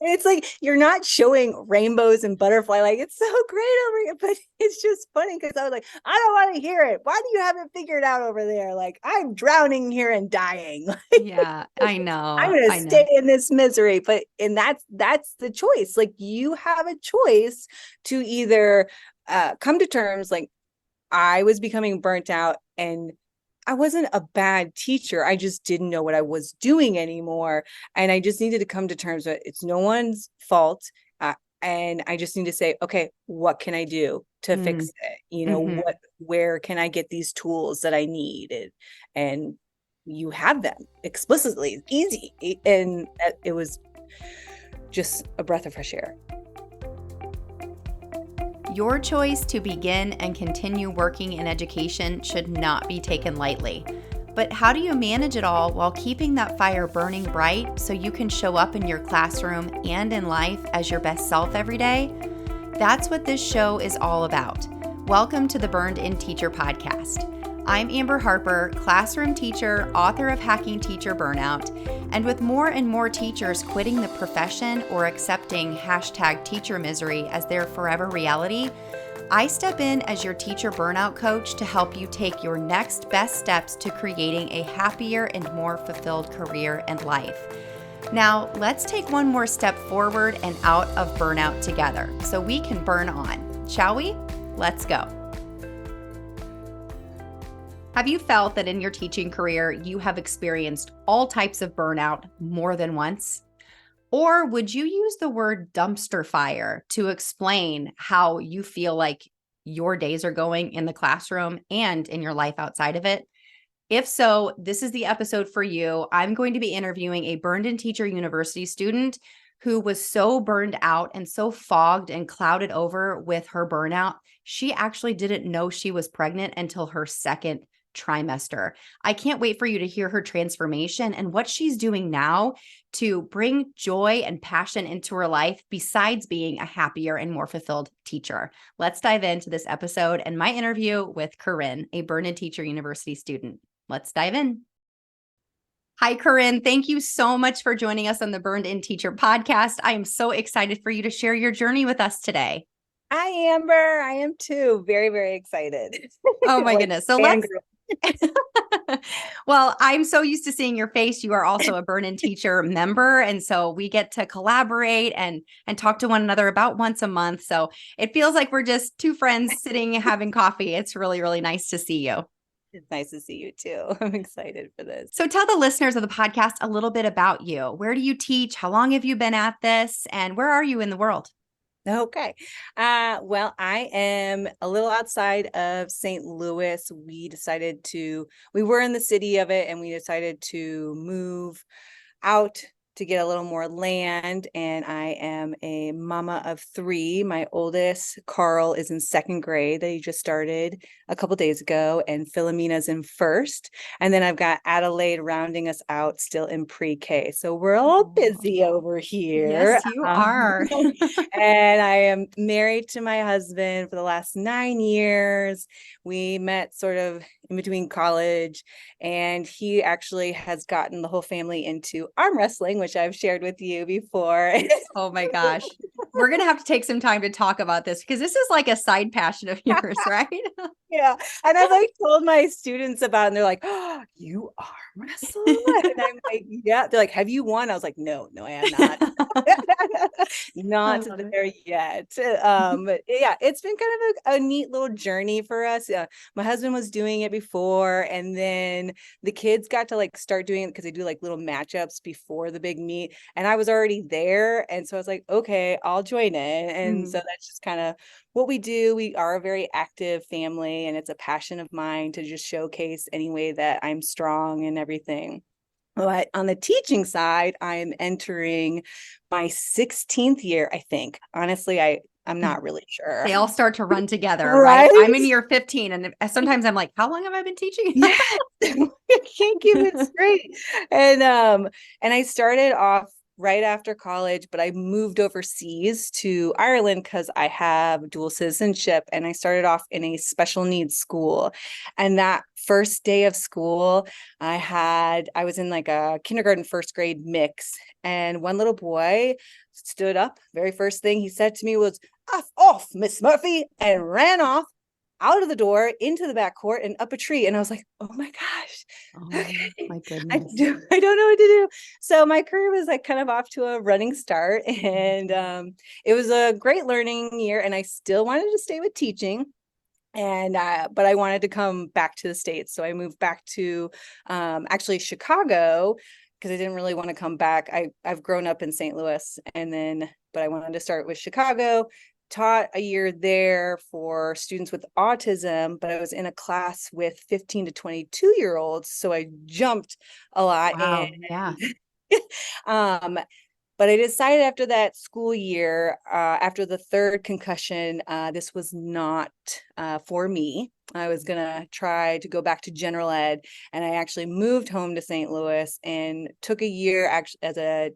It's like you're not showing rainbows and butterfly, like it's so great over here, but it's just funny because I was like, I don't want to hear it. Why do you have it figured out over there? Like I'm drowning here and dying. Yeah, I I'm know. gonna I know. stay in this misery. But and that's the choice. Like you have a choice to either come to terms like I was becoming burnt out and I wasn't a bad teacher. I just didn't know what I was doing anymore. And I just needed to come to terms with it's no one's fault. And I just need to say, okay, what can I do to Mm, fix it? hmm. Where can I get these tools that I need? And you have them explicitly, easy. And it was just a breath of fresh air. Your choice to begin and continue working in education should not be taken lightly. But how do you manage it all while keeping that fire burning bright so you can show up in your classroom and in life as your best self every day? That's what this show is all about. Welcome to the Burned In Teacher podcast. I'm Amber Harper, classroom teacher, author of Hacking Teacher Burnout, and with more and more teachers quitting the profession or accepting #teacher misery as their forever reality, I step in as your teacher burnout coach to help you take your next best steps to creating a happier and more fulfilled career and life. Now, let's take one more step forward and out of burnout together so we can burn on. Shall we? Let's go. Have you felt that in your teaching career, you have experienced all types of burnout more than once? Or would you use the word dumpster fire to explain how you feel like your days are going in the classroom and in your life outside of it? If so, this is the episode for you. I'm going to be interviewing a Burned In Teacher University student who was so burned out and so fogged and clouded over with her burnout, she actually didn't know she was pregnant until her second trimester. I can't wait for you to hear her transformation and what she's doing now to bring joy and passion into her life besides being a happier and more fulfilled teacher. Let's dive into this episode and my interview with Corinne, a Burned In Teacher University student. Let's dive in. Hi, Corinne. Thank you so much for joining us on the Burned In Teacher podcast. I am so excited for you to share your journey with us today. Hi, Amber. I am too. Very, very excited. Oh my Like goodness. So let's well, I'm so used to seeing your face. You are also a Burned In Teacher member. And so we get to collaborate and talk to one another about once a month. So it feels like we're just two friends sitting having coffee. It's really, really nice to see you. It's nice to see you too. I'm excited for this. So tell the listeners of the podcast a little bit about you. Where do you teach? How long have you been at this? And where are you in the world? Okay. Well, I am a little outside of St. Louis. We were in the city of it and we decided to move out to get a little more land. And I am a mama of 3. My oldest, Carl, is in 2nd grade that he just started a couple days ago, and Philomena's in 1st. And then I've got Adelaide rounding us out still in pre-K. So we're all busy over here. Yes, you are. And I am married to my husband for the last 9 years. We met sort of in between college, and he actually has gotten the whole family into arm wrestling, which I've shared with you before. Oh my gosh. We're going to have to take some time to talk about this because this is like a side passion of yours, right? Yeah. And I've like told my students about it, and they're like, oh, you arm wrestle? And I'm like, yeah. They're like, have you won? I was like, no, I am not. Not there yet. But yeah, it's been kind of a neat little journey for us. My husband was doing it before, and then the kids got to like start doing it because they do like little matchups before the big meet, and I was already there, and so I was like, okay, I'll join in. And so that's just kind of what we do. We are a very active family, and it's a passion of mine to just showcase any way that I'm strong and everything. But on the teaching side, I'm entering my 16th year, I think. Honestly, I'm not really sure. They all start to run together, Right? right? I'm in year 15, and sometimes I'm like, how long have I been teaching? Yeah. I can't keep it straight. And I started off right after college, but I moved overseas to Ireland because I have dual citizenship, and I started off in a special needs school. And that first day of school, I was in like a kindergarten, first grade mix, and one little boy stood up. Very first thing he said to me was, off, Miss Murphy," and ran off out of the door into the back court and up a tree. And I was like, oh my gosh. Oh my I goodness. I don't know what to do. So my career was like kind of off to a running start, and it was a great learning year, and I still wanted to stay with teaching, and but I wanted to come back to the States. So I moved back to actually Chicago, because I didn't really want to come back. I've grown up in St. Louis, but I wanted to start with Chicago. Taught a year there for students with autism, but I was in a class with 15 to 22-year-olds. So I jumped a lot. Wow. Yeah. um, but I decided after that school year, after the third concussion, this was not for me. I was going to try to go back to general ed. And I actually moved home to St. Louis and took a year as a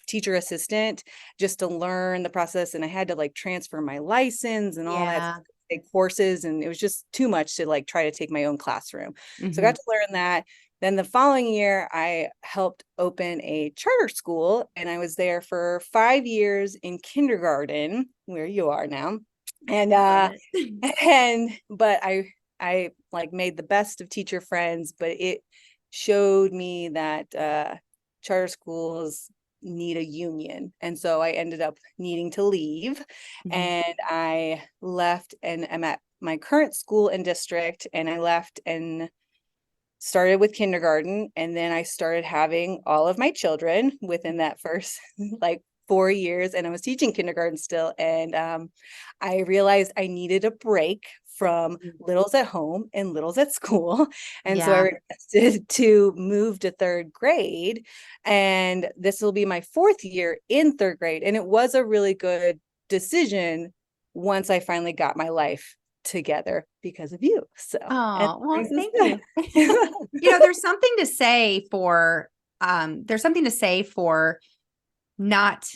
teacher assistant just to learn the process. And I had to like transfer my license and all that, Yeah. take courses. And it was just too much to like try to take my own classroom. So I Mhm. got to learn that. Then the following year, I helped open a charter school, and I was there for 5 years in kindergarten, where you are now. And Love it. but I like made the best of teacher friends, but it showed me that charter schools need a union. And so I ended up needing to leave, Mhm. and I left, and I'm at my current school and district, and I left and started with kindergarten, and then I started having all of my children within that first like 4 years, and I was teaching kindergarten still. And I realized I needed a break from Mhm. littles at home and littles at school. And so I Yeah. requested to move to third grade. And this will be my fourth year in third grade. And it was a really good decision once I finally got my life together because of you. So, and Oh, well, brings us thank you. back. There's something to say for not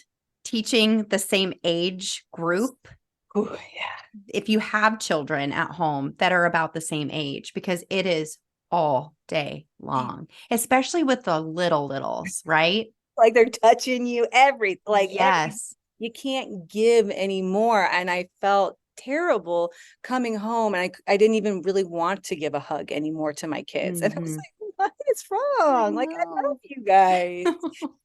teaching the same age group Ooh, yeah. if you have children at home that are about the same age, because it is all day long, especially with the littles, right? Like they're touching you every Yes. you can't give anymore. And I felt terrible coming home, and I didn't even really want to give a hug anymore to my kids. And I was Mhm. like, what is I wrong? Like, I love know. you guys.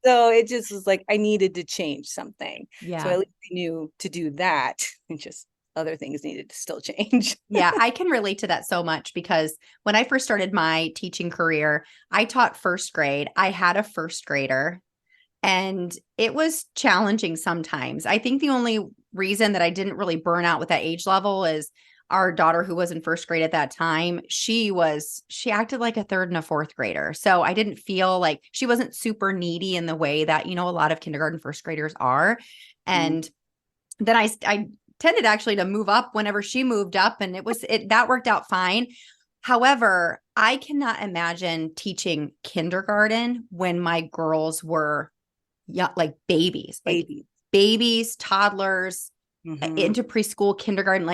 So it just was like I needed to change something. So Yeah. at least I knew to do that. And just other things needed to still change. Yeah, I can relate to that so much because when I first started my teaching career, I taught first grade. I had a first grader, and it was challenging sometimes. I think the only reason that I didn't really burn out with that age level is our daughter, who was in first grade at that time, she acted like a third and a fourth grader. So I didn't feel like she wasn't super needy in the way that, a lot of kindergarten first graders are. Mhm. And then I tended actually to move up whenever she moved up, and that worked out fine. However, I cannot imagine teaching kindergarten when my girls were like Baby. babies, toddlers, Mhm. into preschool, kindergarten.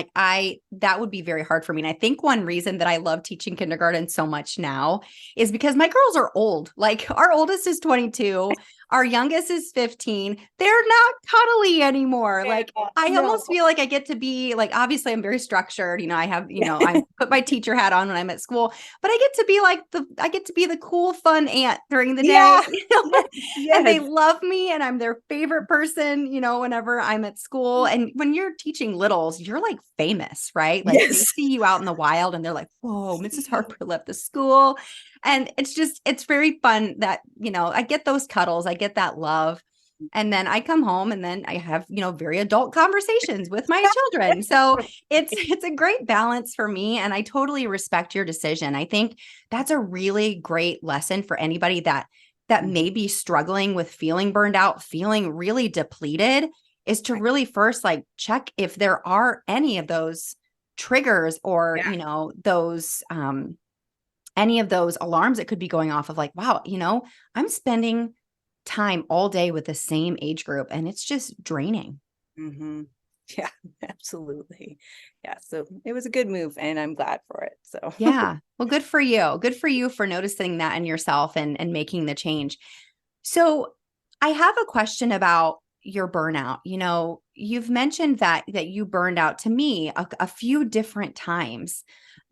That would be very hard for me. And I think one reason that I love teaching kindergarten so much now is because my girls are old. Like our oldest is 22, our youngest is 15. They're not cuddly anymore. Yeah, Like I no. almost feel like I get to be like, obviously I'm very structured. I have, Yeah. I put my teacher hat on when I'm at school, but I get to be I get to be the cool, fun aunt during the day. Yeah. Yes. And they Yes. love me, and I'm their favorite person, whenever I'm at school. And when you're teaching littles, you're like famous, right? Like they Yes. see you out in the wild and they're like, whoa, Mrs. Harper left the school. And it's very fun that, I get those cuddles, I get that love. And then I come home and then I have, very adult conversations with my children. So it's a great balance for me. And I totally respect your decision. I think that's a really great lesson for anybody that may be struggling with feeling burned out, feeling really depleted, is to really first like check if there are any of those triggers or, Yeah. those any of those alarms that could be going off of like, wow, I'm spending time all day with the same age group, and it's just draining. Mm-hmm. Yeah, absolutely. Yeah. So it was a good move and I'm glad for it. So Yeah. Well, good for you. Good for you for noticing that in yourself and making the change. So I have a question about your burnout. You've mentioned that you burned out to me a few different times.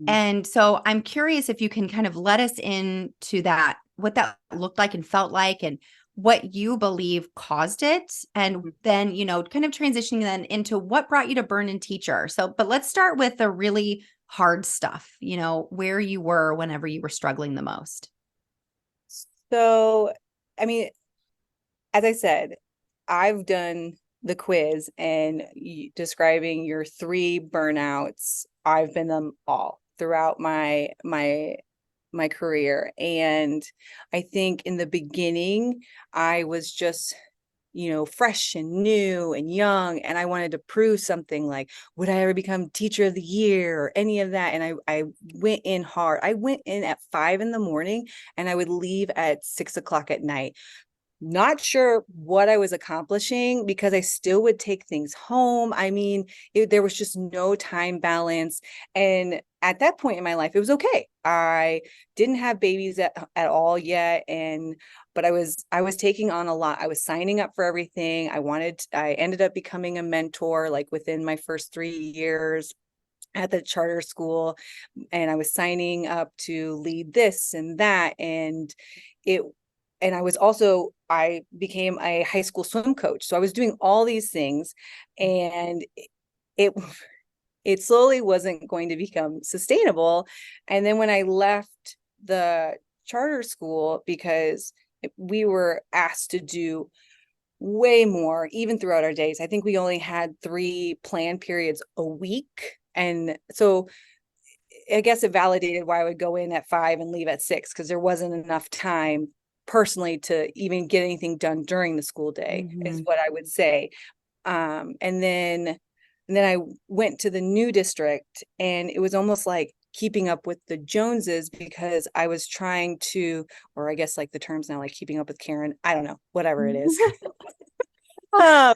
And so I'm curious if you can kind of let us into that, what that looked like and felt like, and what you believe caused it. And then, kind of transitioning then into what brought you to Burn and Teacher. So, but let's start with the really hard stuff, where you were whenever you were struggling the most. so I mean, as I said, I've done the quiz and describing your three burnouts. I've been them all throughout my career. And I think in the beginning, I was just, fresh and new and young. And I wanted to prove something like, would I ever become teacher of the year or any of that? And I went in hard. I went in at 5 a.m. and I would leave at 6 o'clock at night. Not sure what I was accomplishing because I still would take things home. I mean, there was just no time balance. And at that point in my life, it was okay. I didn't have babies at all yet. But I was taking on a lot. I was signing up for everything. I ended up becoming a mentor like within my first 3 years at the charter school. And I was signing up to lead this and that. It and I became a high school swim coach. So I was doing all these things and it it slowly wasn't going to become sustainable. And then when I left the charter school, because we were asked to do way more, even throughout our days. I think we only had 3 planned periods a week. And so I guess it validated why I would go in at 5 and leave at 6, because there wasn't enough time personally to even get anything done during the school day, is what I would say. And then I went to the new district, and it was almost like keeping up with the Joneses, because I was trying to, or I guess like the terms now, like keeping up with Karen. I don't know, whatever it is. um,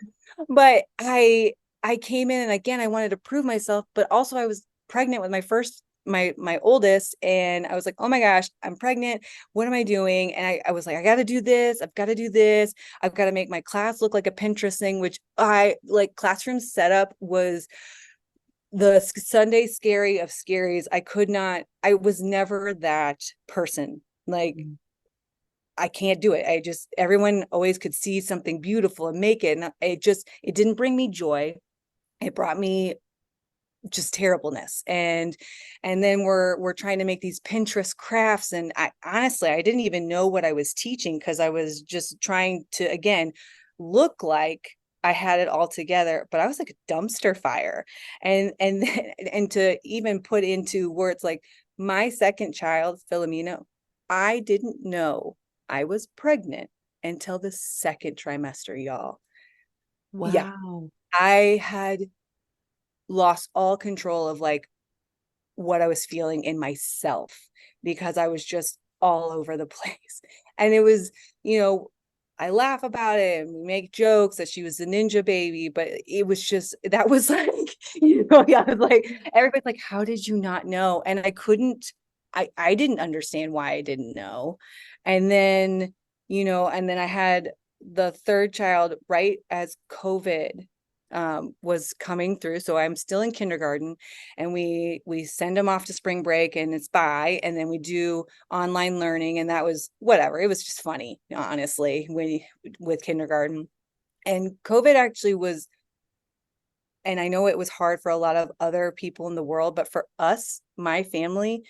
but I came in, and again, I wanted to prove myself, but also I was pregnant with my oldest, and I was like, oh my gosh, I'm pregnant. What am I doing? And I was like, I got to do this. I've got to do this. I've got to make my class look like a Pinterest thing, which I like. Classroom setup was the Sunday scary of scaries. I was never that person. Like, I can't do it. Everyone always could see something beautiful and make it. And it didn't bring me joy. It brought me just terribleness. And then we're trying to make these Pinterest crafts. And I honestly, I didn't even know what I was teaching, because I was just trying to, again, look like I had it all together, but I was like a dumpster fire. And to even put into words, like my second child, Philomena, I didn't know I was pregnant until the second trimester, y'all. Yeah. Wow. I had lost all control of like what I was feeling in myself, because I was just all over the place. And it was, I laugh about it and we make jokes that she was the ninja baby, but it was just, that was like, yeah, I was like, everybody's like, how did you not know? And I didn't understand why I didn't know. And then, I had the third child right as COVID was coming through. So I'm still in kindergarten, and we send them off to spring break, and it's bye. And then we do online learning, and that was whatever. It was just funny, honestly, with kindergarten. And COVID actually was, and I know it was hard for a lot of other people in the world, but for us, my family,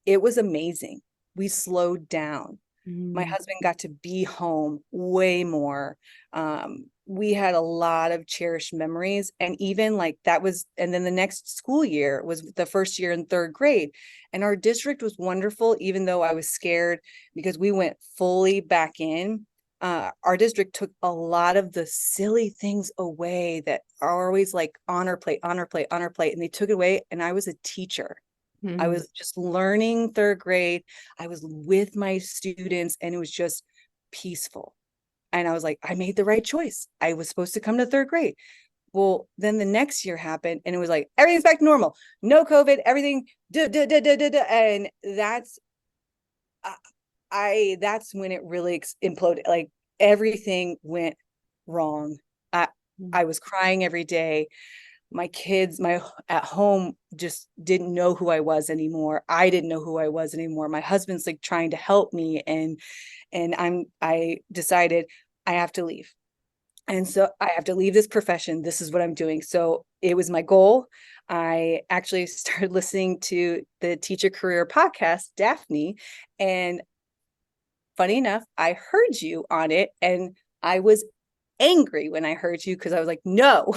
it was amazing. We slowed down. My husband got to be home way more. We had a lot of cherished memories. And even like and then the next school year was the first year in third grade. And our district was wonderful, even though I was scared, because we went fully back in. Our district took a lot of the silly things away that are always like honor plate, honor plate, honor plate. And they took it away. And I was a teacher. I was just learning third grade. I was with my students, and it was just peaceful. And I was like, I made the right choice. I was supposed to come to third grade. Well, then the next year happened and it was like, everything's back to normal. No COVID, everything. And that's when it really imploded. Like everything went wrong. I was crying every day. My kids, at home just didn't know who I was anymore. I didn't know who I was anymore. My husband's like trying to help me, and I decided I have to leave. And so I have to leave this profession. This is what I'm doing. So it was my goal. I actually started listening to the Teacher Career podcast, Daphne. And funny enough, I heard you on it and I was angry when I heard you because I was like, no,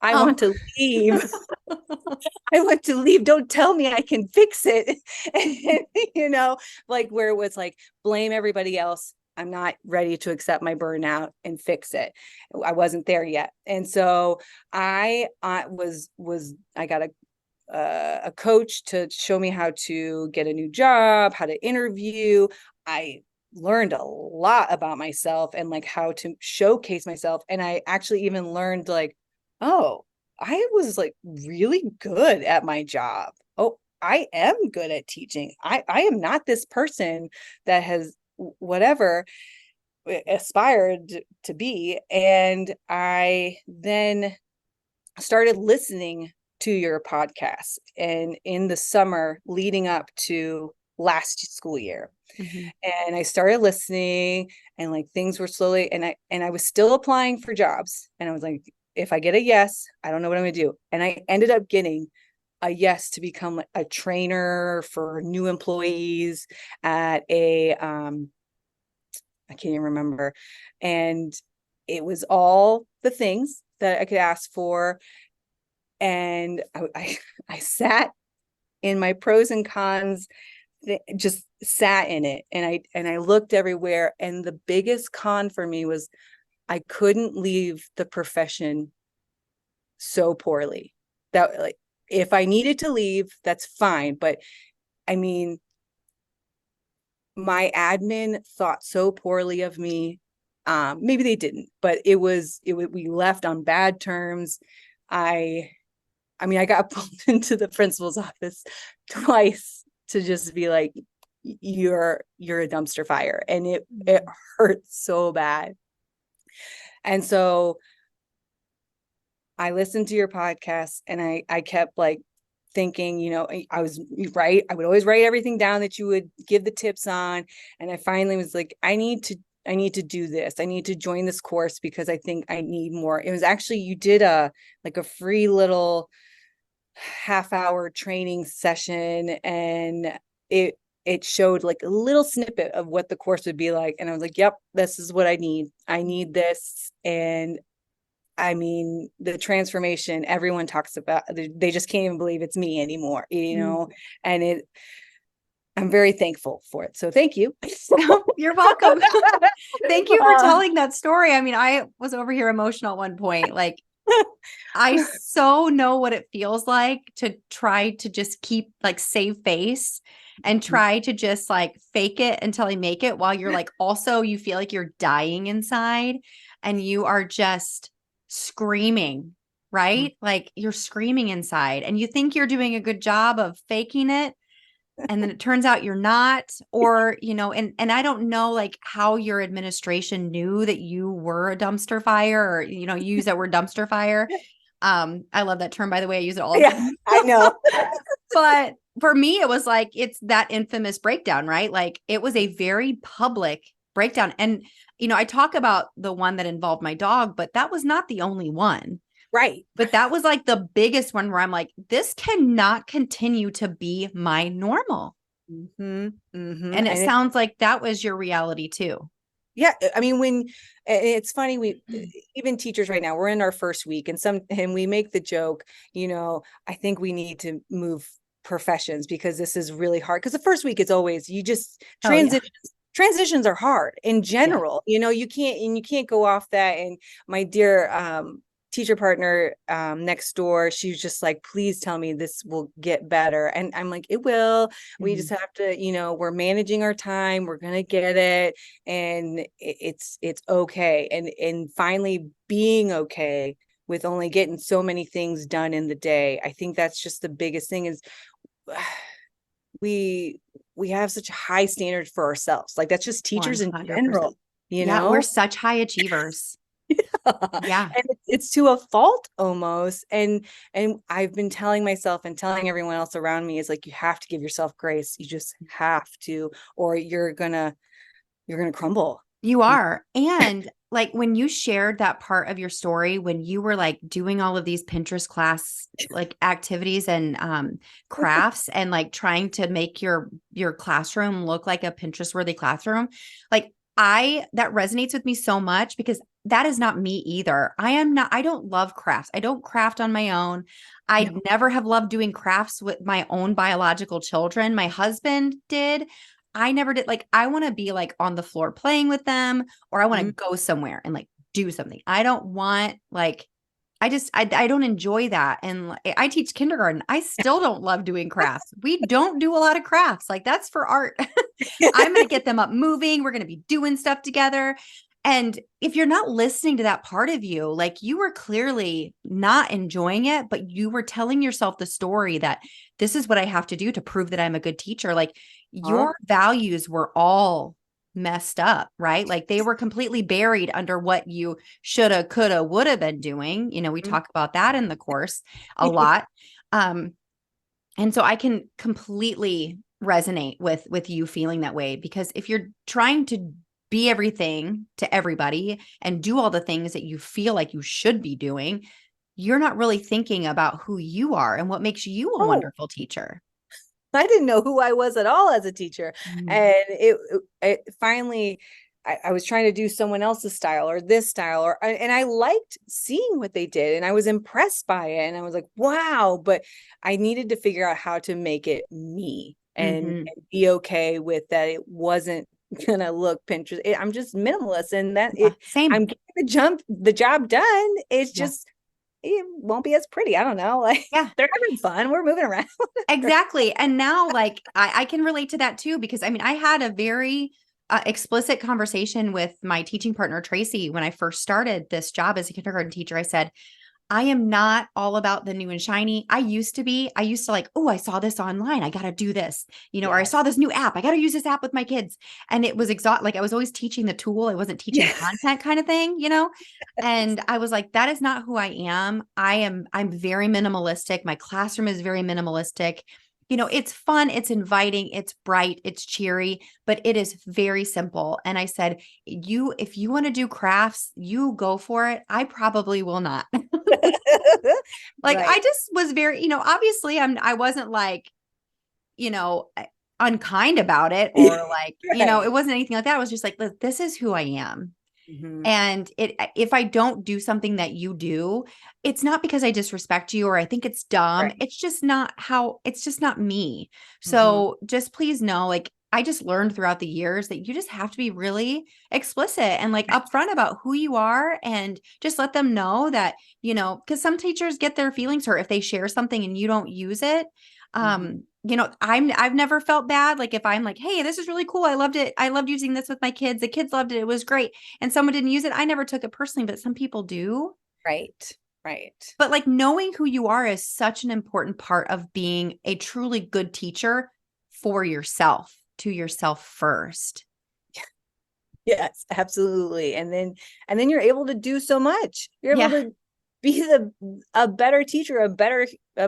I want to leave. I want to leave. Don't tell me I can fix it. And, like where it was like, blame everybody else. I'm not ready to accept my burnout and fix it. I wasn't there yet. And so I got a coach to show me how to get a new job, how to interview. I learned a lot about myself and like how to showcase myself. And I actually even learned like, oh, I was like really good at my job. Oh, I am good at teaching. I am not this person that has whatever aspired to be. And I then started listening to your podcast and in the summer leading up to last school year. Mm-hmm. And I started listening and like things were slowly, and I was still applying for jobs. And I was like, if I get a yes, I don't know what I'm gonna do. And I ended up getting a yes to become a trainer for new employees at I can't even remember. And it was all the things that I could ask for. And I sat in my pros and cons, just sat in it. And I looked everywhere. And the biggest con for me was I couldn't leave the profession so poorly. That like, if I needed to leave, that's fine. But I mean, my admin thought so poorly of me. Maybe they didn't, but we left on bad terms. I mean, I got pulled into the principal's office twice to just be like, you're a dumpster fire. And it hurt so bad. And so I listened to your podcast and I kept like thinking, I was right. I would always write everything down that you would give the tips on. And I finally was like, I need to do this. I need to join this course because I think I need more. It was actually, you did a free little half-hour training session, and it showed like a little snippet of what the course would be like. And I was like, yep, this is what I need. I need this. And I mean, the transformation everyone talks about, they just can't even believe it's me anymore, and I'm very thankful for it. So thank you. You're welcome. Thank you for telling that story. I mean, I was over here emotional at one point. Like, I so know what it feels like to try to just keep like save face and try to just like fake it until I make it, while you're like, also you feel like you're dying inside and you are just screaming, right? Like you're screaming inside and you think you're doing a good job of faking it. And then it turns out you're not, or, and I don't know like how your administration knew that you were a dumpster fire, or, use that word dumpster fire. I love that term, by the way. I use it all the time. I know. But for me, it was like, it's that infamous breakdown, right? Like it was a very public breakdown. And, I talk about the one that involved my dog, but that was not the only one. Right. But that was like the biggest one where I'm like, this cannot continue to be my normal. Mm-hmm, mm-hmm. And it sounds like that was your reality too. Yeah. I mean, it's funny, we even teachers right now, we're in our first week and we make the joke, I think we need to move professions because this is really hard. Because the first week is always, you just transitions are hard in general. You can't go off that. And my dear teacher partner next door, she was just like, please tell me this will get better. And I'm like, it will. We just have to, we're managing our time. We're going to get it. And it's okay. And finally being okay with only getting so many things done in the day. I think that's just the biggest thing is we have such high standards for ourselves. Like that's just teachers 100%. in general, Yeah, we're such high achievers. Yeah. And it's to a fault almost. And I've been telling myself and telling everyone else around me is like, you have to give yourself grace. You just have to, or you're gonna crumble. You are. And like when you shared that part of your story, when you were like doing all of these Pinterest class like activities and crafts and like trying to make your classroom look like a Pinterest worthy classroom, like that resonates with me so much because that is not me either. I don't love crafts. I don't craft on my own. I never have loved doing crafts with my own biological children. My husband did. I never did. Like, I want to be like on the floor playing with them, or I want to go somewhere and like do something. I don't want like, I don't enjoy that. And I teach kindergarten. I still don't love doing crafts. We don't do a lot of crafts. Like that's for art. I'm going to get them up moving. We're going to be doing stuff together. And if you're not listening to that part of you, like you were clearly not enjoying it, but you were telling yourself the story that this is what I have to do to prove that I'm a good teacher. Like your values were all messed up, right? Like they were completely buried under what you shoulda, coulda, woulda been doing. We talk about that in the course a lot. And so I can completely resonate with you feeling that way, because if you're trying to be everything to everybody and do all the things that you feel like you should be doing, you're not really thinking about who you are and what makes you a wonderful teacher. I didn't know who I was at all as a teacher. And it finally, I was trying to do someone else's style or this style, and I liked seeing what they did and I was impressed by it. And I was like, wow, but I needed to figure out how to make it me and be okay with that. It wasn't gonna look Pinterest. I'm just minimalist, and that same. I'm getting the job done. It's just it won't be as pretty. I don't know. Like they're having fun. We're moving around. Exactly. And now like I can relate to that too, because I mean, I had a very explicit conversation with my teaching partner, Tracy, when I first started this job as a kindergarten teacher. I said, I am not all about the new and shiny. I used to like, oh, I saw this online. I got to do this, or I saw this new app. I got to use this app with my kids. And it was like, I was always teaching the tool. I wasn't teaching content kind of thing, and I was like, that is not who I am. I'm very minimalistic. My classroom is very minimalistic. It's fun, it's inviting, it's bright, it's cheery, but it is very simple. And I said, if you want to do crafts, you go for it. I probably will not. Like, I just was very, obviously I wasn't like, unkind about it or like, it wasn't anything like that. It was just like, this is who I am. And if I don't do something that you do, it's not because I disrespect you or I think it's dumb. It's just not me. So just please know, like, I just learned throughout the years that you just have to be really explicit and like upfront about who you are, and just let them know that, because some teachers get their feelings hurt if they share something and you don't use it. I've never felt bad. Like if I'm like, hey, this is really cool. I loved it. I loved using this with my kids. The kids loved it. It was great. And someone didn't use it. I never took it personally, but some people do. Right. But like knowing who you are is such an important part of being a truly good teacher for yourself, to yourself first. Yes, absolutely. And then you're able to do so much. You're able to be a better teacher, a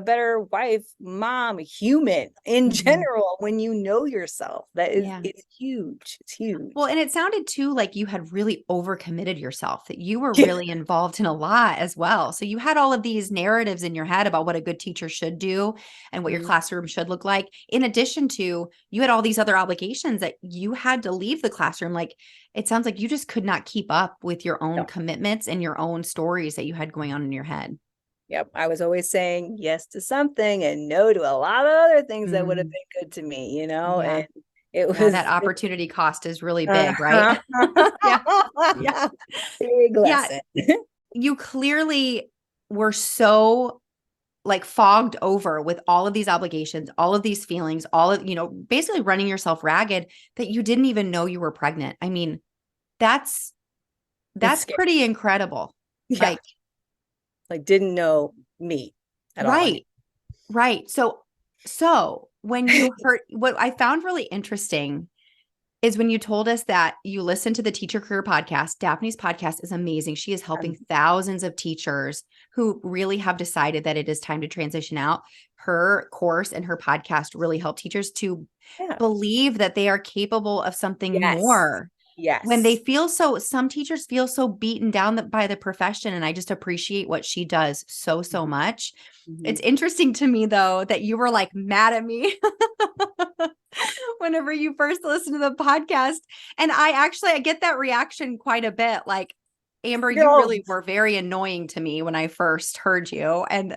better wife, mom, human in general, when you know yourself. That is it's huge. It's huge. Well, and it sounded too like you had really overcommitted yourself, that you were really involved in a lot as well. So you had all of these narratives in your head about what a good teacher should do and what your classroom should look like. In addition to, you had all these other obligations that you had to leave the classroom. Like, it sounds like you just could not keep up with your own commitments and your own stories that you had going on in your head. Yep. I was always saying yes to something and no to a lot of other things that would have been good to me, and it was that opportunity cost is really big, right? Big lesson. You clearly were so like fogged over with all of these obligations, all of these feelings, all of, basically running yourself ragged that you didn't even know you were pregnant. I mean, that's It's that's scary. pretty incredible. Yeah. Like, Like didn't know me at all. right, right. So when you heard, what I found really interesting is when you told us that you listen to the Teacher Career Podcast. Daphne's podcast is amazing. She is helping thousands of teachers who really have decided that it is time to transition out. Her course and her podcast really help teachers to Yeah. believe that they are capable of something Yes. more. When they Yes. feel so, some teachers feel so beaten down by the profession. And I just appreciate what she does so much. Mhm. It's interesting to me, though, that you were like mad at me whenever you first listened to the podcast. And I get that reaction quite a bit. Like, Amber, You're you all really were very annoying to me when I first heard you. And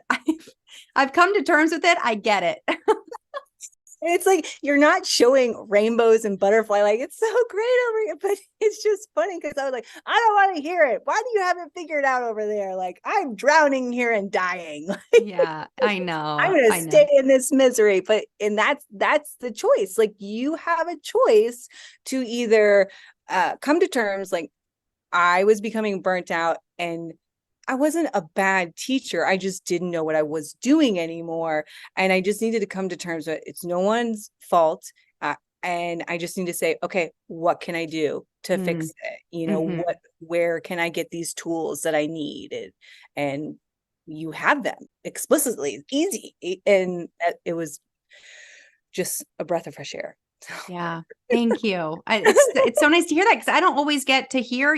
I've come to terms with it. I get it. it's like you're not showing rainbows and butterfly, like it's so great over here, but it's just funny because I was like, I don't want to hear it. Why do you have it figured out over there? Like I'm drowning here and dying. Yeah, I I'm know. gonna I know. stay in this misery. But and that's the choice. Like you have a choice to either come to terms, like I was becoming burnt out and I wasn't a bad teacher. I just didn't know what I was doing anymore. And I just needed to come to terms with it's no one's fault. And I just need to say, okay, what can I do to fix Mm, it? mhm. Where can I get these tools that I need? And you have them explicitly, easy. And it was just a breath of fresh air. Yeah. Thank you. It's so nice to hear that because I don't always get to hear,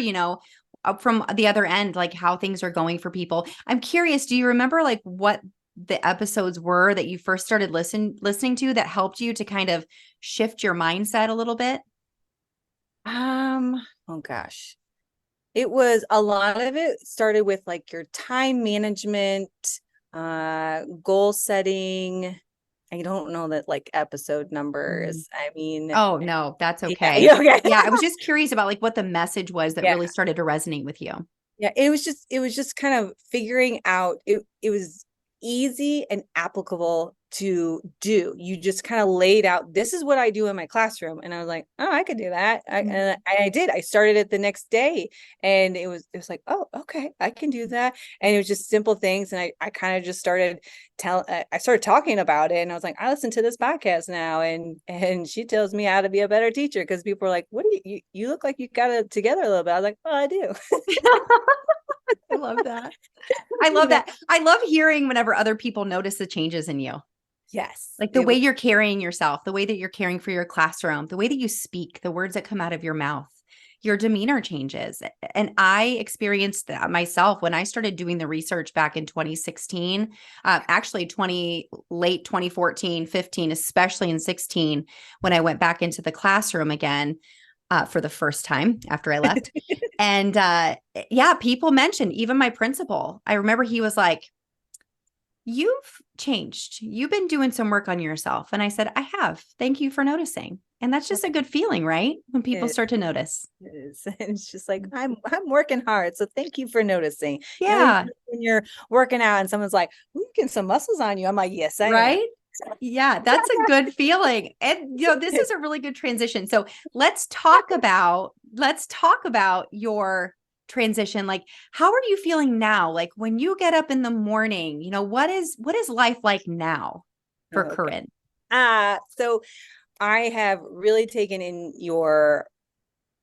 from the other end, like how things are going for people. I'm curious, do you remember like what the episodes were that you first started listening to that helped you to kind of shift your mindset a little bit? Oh gosh. It was a lot of it started with like your time management, goal setting. I don't know that like episode Mm. numbers. I mean, Oh, no, that's okay. yeah, okay. Yeah, I was just curious about like what the message was that Yeah. really started to resonate with you. Yeah, it was just kind of figuring out it was easy and applicable to do. You just kind of laid out, this is what I do in my classroom. And I was like, oh, I could do that. Mm. And I did. I started it the next day and it was like, oh, okay, I can do that. And it was just simple things. And I kind of just started I started talking about it and I was like, I listen to this podcast now. And she tells me how to be a better teacher because people are like, what do you look like you got it together a little bit. I was like, oh, I do. I love that. I You love know, that. I love hearing whenever other people notice the changes in you. yes, Like the way you're carrying yourself, the way that you're caring for your classroom, the way that you speak, the words that come out of your mouth, your demeanor changes. And I experienced that myself when I started doing the research back in 2016, actually late 2014, 15, especially in 16, when I went back into the classroom again for the first time after I left. And yeah, people mentioned, even my principal, I remember he was like, you've changed. You've been doing some work on yourself. And I said, I have. Thank you for noticing. And that's just a good feeling, right? When people it start to notice. is. It's just like I'm working hard, so thank you for noticing. Yeah. When you're working out and someone's like, "Ooh, you getting some muscles on you," I'm like, "Yes, I am." Right. Yeah, that's a good feeling. And this is a really good transition. So let's talk about your transition. Like, how are you feeling now? Like when you get up in the morning, what is life like now for Okay. Corinne? So I have really taken in your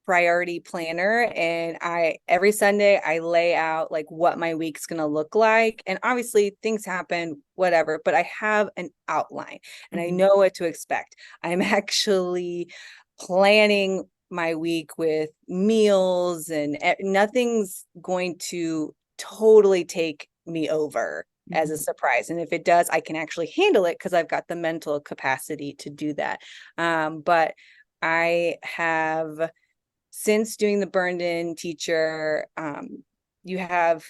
priority planner and I every Sunday I lay out like what my week's going to look like, and obviously things happen whatever, but I have an outline and I Mhm. know what to expect. I'm actually planning my week with meals and nothing's going to totally take me over as a Mhm. surprise, and if it does I can actually handle it because I've got the mental capacity to do that. But I have, since doing the burned in teacher, you have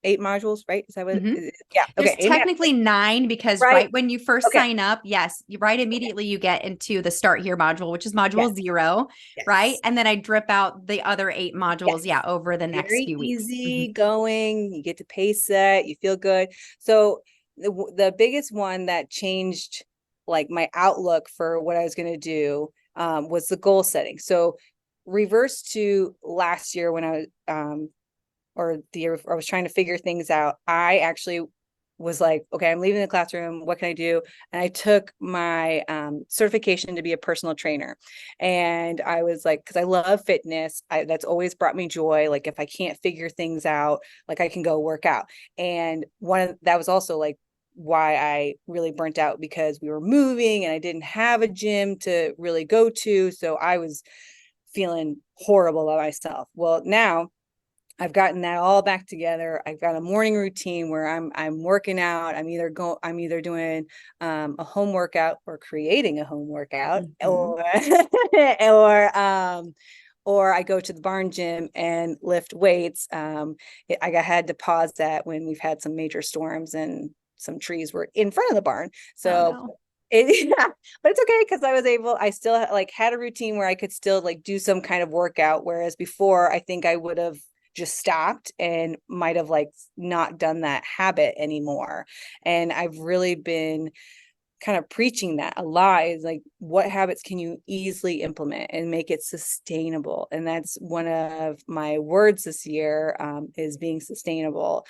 8 modules, right? Is that what? Mhm. Yeah. There's Okay. technically 9 because Right. right when you first Okay. sign up, yes, you right immediately you get into the start here module, which is Yes. module 0, right? Yes. And then I drip out the other 8 modules, Yes. yeah, over the next Very few weeks. easy going. You get to pace set. You feel good. So the biggest one that changed like my outlook for what I was going to do was the goal setting. So reverse to last year when I was or the year I was trying to figure things out. I actually was like, okay, I'm leaving the classroom. What can I do? And I took my certification to be a personal trainer. And I was like, because I love fitness, that's always brought me joy. Like if I can't figure things out, like I can go work out. And that was also like why I really burnt out because we were moving and I didn't have a gym to really go to. So I was feeling horrible about myself. Well, now I've gotten that all back together. I've got a morning routine where I'm working out. I'm either doing a home workout or creating a home workout, Mhm. or or I go to the barn gym and lift weights. I had to pause that when we've had some major storms and some trees were in front of the barn. Oh So no. yeah, but it's okay because I still like had a routine where I could still like do some kind of workout. Whereas before, I think I would have just stopped and might have like not done that habit anymore. And I've really been kind of preaching that a lot is like, what habits can you easily implement and make it sustainable? And that's one of my words this year, is being sustainable.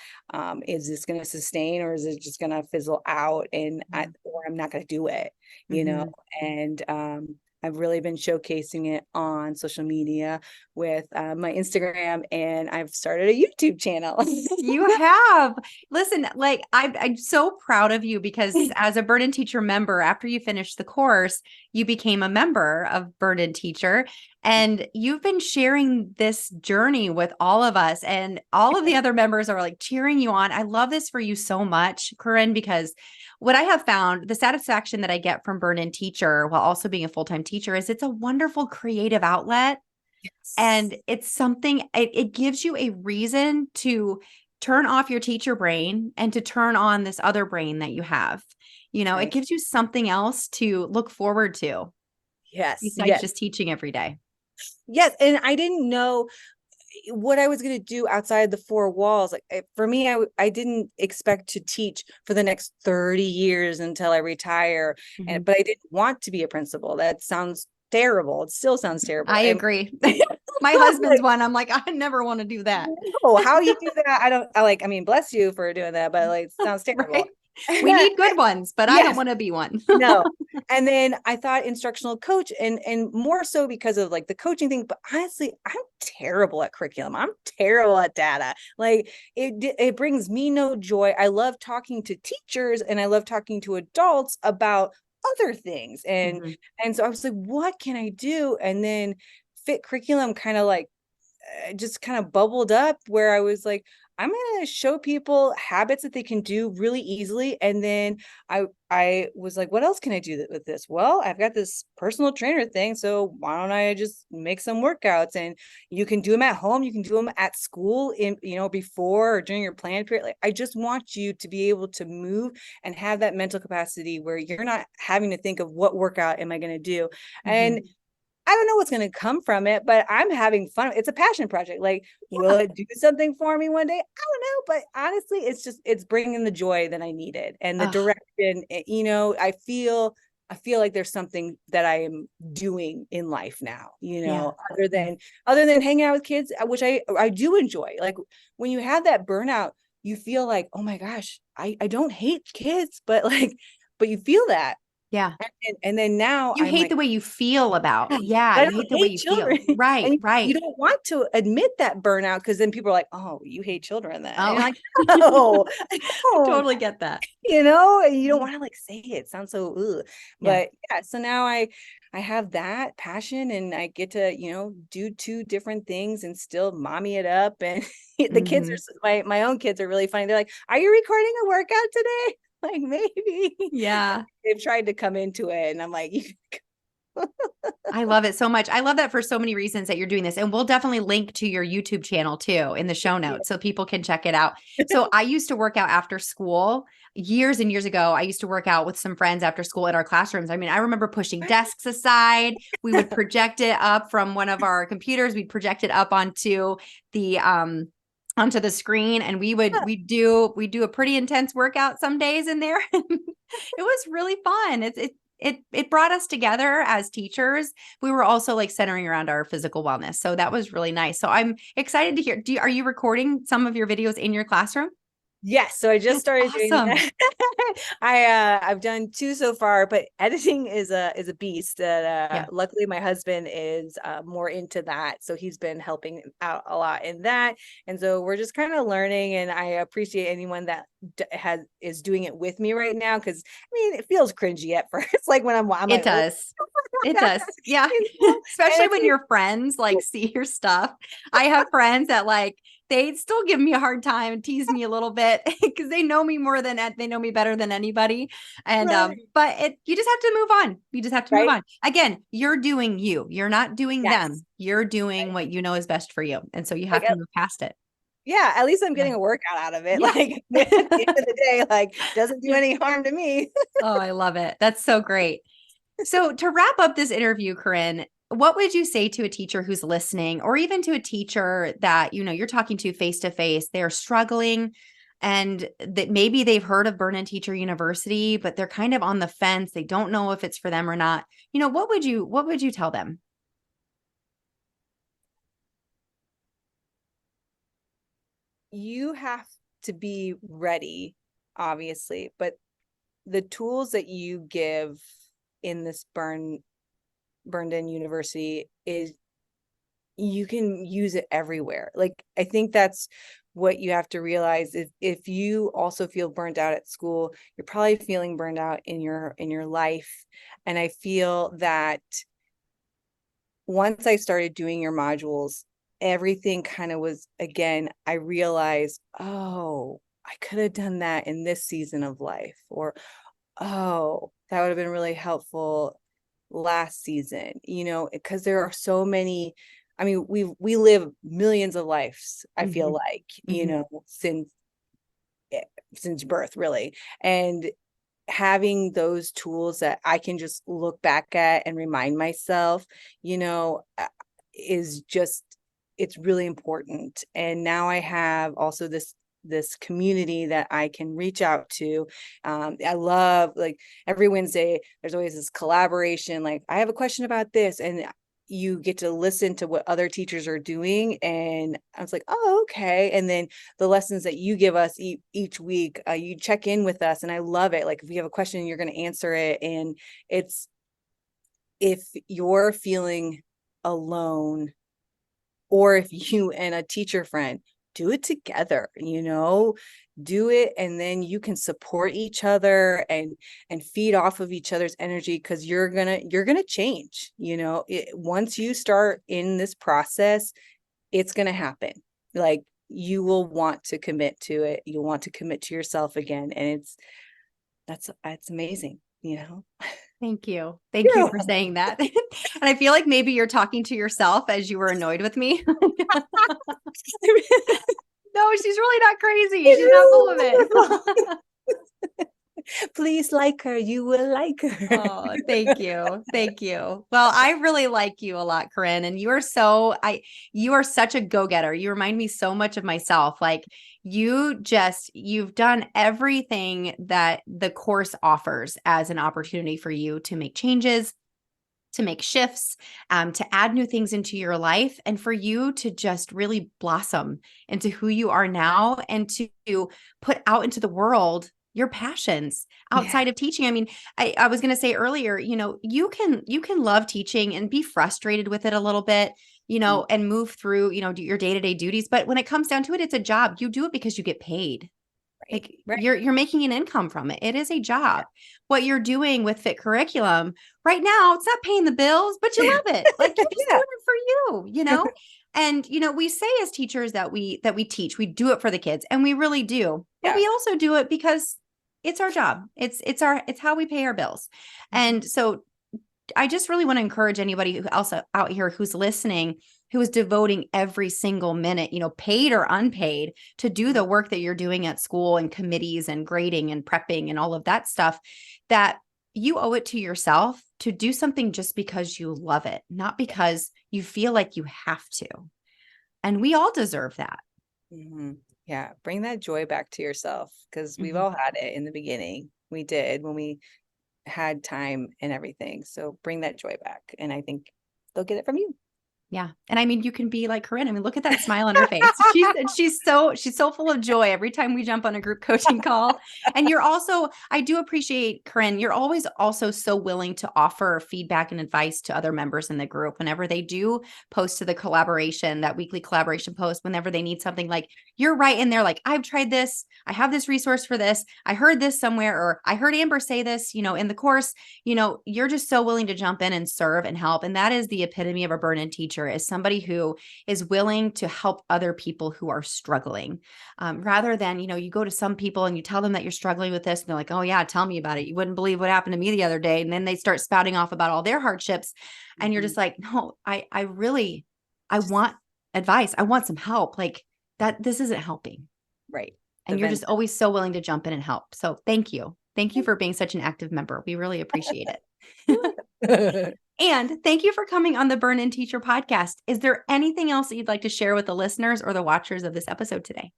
Is this going to sustain or is it just going to fizzle out or I'm not going to do it, you know? Mhm. And I've really been showcasing it on social media with my Instagram, and I've started a YouTube channel. You have. Listen, like I'm so proud of you because as a Burden Teacher member, after you finished the course, you became a member of Burden Teacher, and you've been sharing this journey with all of us, and all of the other members are like cheering you on. I love this for you so much, Corinne, because what I have found, the satisfaction that I get from Burden Teacher while also being a full-time teacher is it's a wonderful creative outlet. Yes. And it's something, it gives you a reason to turn off your teacher brain and to turn on this other brain that you have. It Right. gives you something else to look forward to Yes. besides Yes. just teaching every day. Yes. And I didn't know what I was going to do outside the 4 walls. Like for me, I didn't expect to teach for the next 30 years until I retire. Mhm. But I didn't want to be a principal. That sounds terrible. It still sounds terrible. I And agree. My husband's one. I'm like, I never want to do that. no, how you do that? I mean, bless you for doing that, but like, it sounds terrible. Right? We need good ones, but I don't Yes. want to be one. No. And then I thought instructional coach and more so because of like the coaching thing, but honestly, I'm terrible at curriculum. I'm terrible at data. Like it brings me no joy. I love talking to teachers and I love talking to adults about other things. Mhm. And so I was like, what can I do? And then fit curriculum kind of like just kind of bubbled up where I was like, I'm going to show people habits that they can do really easily. And then I was like, what else can I do with this? Well, I've got this personal trainer thing. So why don't I just make some workouts, and you can do them at home. You can do them at school before or during your plan period. Like, I just want you to be able to move and have that mental capacity where you're not having to think of what workout am I going to do. And Mhm. I don't know what's going to come from it, but I'm having fun. It's a passion project. Like, will Yeah. it do something for me one day? I don't know, but honestly, it's bringing the joy that I needed and the Ugh, direction. I feel like there's something that I am doing in life now, yeah. other Yeah. than hanging out with kids, which I do enjoy. Like when you have that burnout, you feel like, oh my gosh, I don't hate kids, but like, but you feel that. Yeah. And then now You I'm hate like, the way you feel about. yeah, Yeah, but I you hate don't the way hate you children. feel. Right, And you right. don't want to admit that burnout because then people are like, oh, you hate children then. And you're Oh, like, no, I I don't, totally get that. and you don't Yeah. want to like say it. It sounds so, ugh. Yeah. But yeah, so now I have that passion and I get to, do two different things and still mommy it up. And the kids Mhm. my own kids are really funny. They're like, are you recording a workout today? Like maybe. And Yeah. they've tried to come into it and I'm like, I love it so much. I love that for so many reasons that you're doing this. And we'll definitely link to your YouTube channel too in the show Yeah. notes so people can check it out. So I used to work out after school years and years ago. I used to work out with some friends after school in our classrooms. I mean, I remember pushing desks aside. We would project it up from one of our computers. We'd project it up the onto the screen, and we do a pretty intense workout some days in there. It was really fun. It brought us together as teachers. We were also like centering around our physical wellness. So that was really nice. So I'm excited to hear. Are you recording some of your videos in your classroom? Yes, so I just That's started doing awesome. that. I've done 2 so far, but editing is a beast that Yeah. luckily my husband is more into that. So he's been helping out a lot in that. And so we're just kind of learning, and I appreciate anyone that is doing it with me right now, because I mean it feels cringy at first, like when I'm It like, oh, does. It does. Yeah. you know? And Especially it's when like, your friends like see your stuff. I have friends that like they still give me a hard time and tease me a little bit because they know me they know me better than anybody. And right, but you just have to move on. You just have to move right, on. Again, you're doing you. You're not doing yes, them. You're doing right. what you know is best for you. And so you Like have to move past it. yeah, at least I'm Yeah. getting a workout out of it. Yeah. Like at the end of the day, like doesn't do Yeah. any harm to me. Oh, I love it. That's so great. So, to wrap up this interview, Corinne, what would you say to a teacher who's listening, or even to a teacher that you're talking to face? They're struggling, and that maybe they've heard of Burn In Teacher University, but they're kind of on the fence. They don't know if it's for them or not. What would you tell them? You have to be ready, obviously, but the tools that you give in this burned in university is you can use it everywhere. Like I think that's what you have to realize. If you also feel burnt out at school, you're probably feeling burned out in your life. And I feel that once I started doing your modules, everything kind of was, again, I realized, oh, I could have done that in this season of life, or oh, that would have been really helpful last season, because there are so many. I mean, we live millions of lives, I feel Mhm, like, mhm. eh, since birth, really. And having those tools that I can just look back at and remind myself, is just, it's really important. And now I have also this community that I can reach out to. I love, like, every Wednesday, there's always this collaboration. Like, I have a question about this, and you get to listen to what other teachers are doing. And I was like, oh, okay. And then the lessons that you give us each week, you check in with us, and I love it. Like if we have a question, you're going to answer it. And it's, if you're feeling alone, or if you and a teacher friend do it together, do it, and then you can support each other and feed off of each other's energy, because you're gonna change. Once you start in this process, it's gonna happen. Like, you will want to commit to it. You'll want to commit to yourself again, and that's amazing. Thank you. Thank you Yeah. for saying that. And I feel like maybe you're talking to yourself as you were annoyed with me. No, she's really not crazy. She's not full of it. Please like her. You will like her. Oh, thank you. Thank you. Well, I really like you a lot, Corinne, and you are such a go-getter. You remind me so much of myself. Like you've done everything that the course offers as an opportunity for you to make changes, to make shifts, to add new things into your life, and for you to just really blossom into who you are now, and to put out into the world your passions Yeah. outside of teaching. I mean, I was going to say earlier, you can love teaching and be frustrated with it a little bit, and move through, do your day-to-day duties. But when it comes down to it, it's a job. You do it because you get paid. Right. Like Right. you're making an income from it. It is a job. What you're doing with Fit Curriculum right now, it's not paying the bills, but you love it. Like you're just Yeah. doing it for you. And we say as teachers that we teach, we do it for the kids, and we really do. But Yeah. we also do it because it's our job. It's how we pay our bills. Mhm. And so I just really want to encourage anybody who also out here who's listening, who is devoting every single minute, paid or unpaid, to do the work that you're doing at school and committees and grading and prepping and all of that stuff, that you owe it to yourself to do something just because you love it, not because you feel like you have to. And we all deserve that. Mm-hmm. Yeah. Bring that joy back to yourself, because we've all had it in the beginning. We did when we had time and everything. So bring that joy back. And I think they'll get it from you. Yeah. And I mean, you can be like Corinne. I mean, look at that smile on her face. She's so full of joy every time we jump on a group coaching call. And you're also, I do appreciate, Corinne, you're always also so willing to offer feedback and advice to other members in the group whenever they do post to the collaboration, that weekly collaboration post, whenever they need something. Like, you're right in there. Like, I've tried this. I have this resource for this. I heard this somewhere, or I heard Amber say this, in the course. You're just so willing to jump in and serve and help. And that is the epitome of a burn-in teacher, is somebody who is willing to help other people who are struggling, rather than, you go to some people and you tell them that you're struggling with this and they're like, oh yeah, tell me about it. You wouldn't believe what happened to me the other day. And then they start spouting off about all their hardships. And you're just like, no, I want advice. I want some help. Like that, this isn't helping. Right. And you're just always so willing to jump in and help. So thank you. Thank you for being such an active member. We really appreciate it. And thank you for coming on the Burn-In Teacher podcast. Is there anything else that you'd like to share with the listeners or the watchers of this episode today?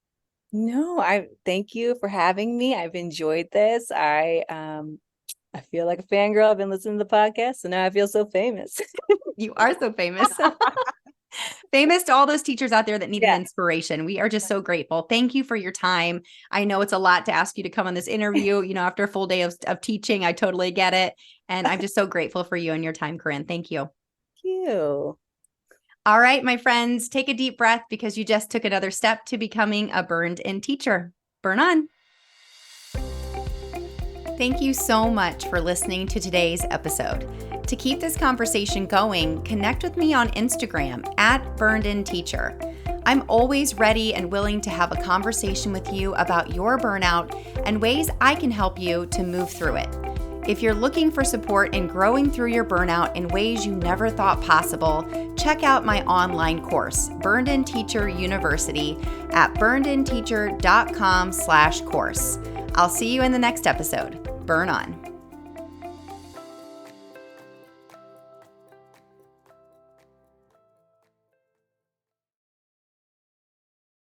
No, I thank you for having me. I've enjoyed this. I feel like a fangirl. I've been listening to the podcast, so now I feel so famous. You are so famous. Famous to all those teachers out there that need an inspiration. We are just so grateful. Thank you for your time. I know it's a lot to ask you to come on this interview, after a full day of teaching. I totally get it. And I'm just so grateful for you and your time, Corinne. Thank you. Thank you. All right, my friends, take a deep breath, because you just took another step to becoming a burned-in teacher. Burn on. Thank you so much for listening to today's episode. To keep this conversation going, connect with me on Instagram @burnedinteacher. I'm always ready and willing to have a conversation with you about your burnout and ways I can help you to move through it. If you're looking for support in growing through your burnout in ways you never thought possible, check out my online course, Burned In Teacher University, at burnedinteacher.com/course. I'll see you in the next episode. Burn on.